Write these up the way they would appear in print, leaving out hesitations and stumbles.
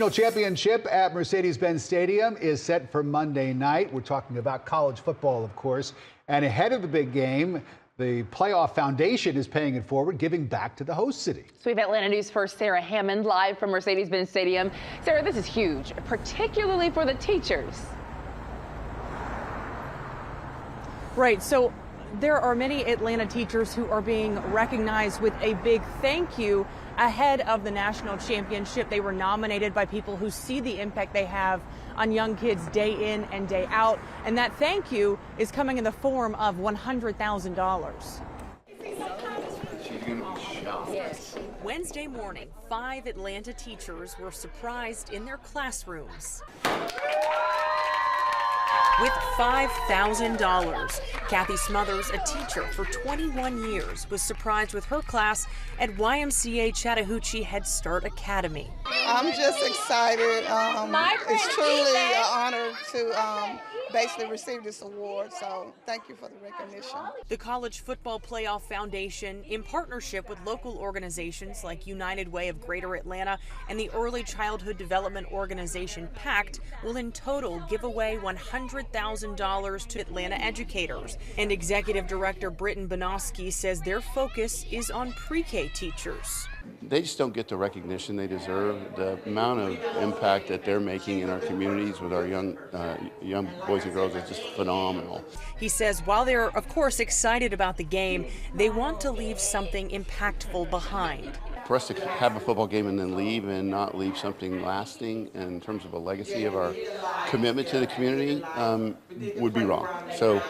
National Championship at Mercedes-Benz Stadium is set for Monday night. We're talking about college football, of course. And ahead of the big game, the Playoff Foundation is paying it forward, giving back to the host city. So we have Atlanta News first Sarah Hammond live from Mercedes-Benz Stadium. Sarah, this is huge, particularly for the teachers. Right. So there are many Atlanta teachers who are being recognized with a big thank you ahead of the National Championship. They were nominated by people who see the impact they have on young kids day in and day out. And that thank you is coming in the form of $100,000. Wednesday morning, 5 Atlanta teachers were surprised in their classrooms with $5,000. Kathy Smothers, a teacher for 21 years, was surprised with her class at YMCA Chattahoochee Head Start Academy. I'm just excited. It's truly an honor to basically receive this award, so thank you for the recognition. The College Football Playoff Foundation, in partnership with local organizations like United Way of Greater Atlanta and the Early Childhood Development Organization PACT, will in total give away $100,000 to Atlanta educators. And Executive Director Britton Bonoski says their focus is on pre-K teachers. They just don't get the recognition they deserve. The amount of impact that they're making in our communities with our young boys and girls is just phenomenal. He says while they're, of course, excited about the game, they want to leave something impactful behind. For us to have a football game and then leave and not leave something lasting in terms of a legacy of our commitment to the community would be wrong. So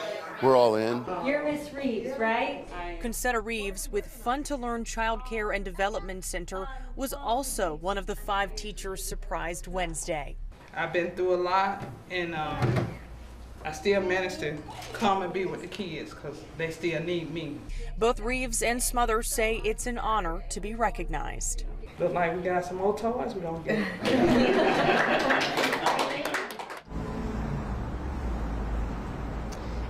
we're all in. You're Miss Reeves, right? Concetta Reeves with Fun to Learn Child Care and Development Center was also one of the 5 teachers surprised Wednesday. I've been through a lot, and I still managed to come and be with the kids because they still need me. Both Reeves and Smothers say it's an honor to be recognized. Look like we got some more toys we don't get.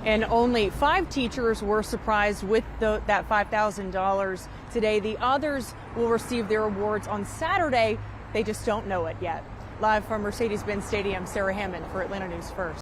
And only 5 teachers were surprised with that $5,000 today. The others will receive their awards on Saturday. They just don't know it yet. Live from Mercedes-Benz Stadium, Sarah Hammond for Atlanta News First.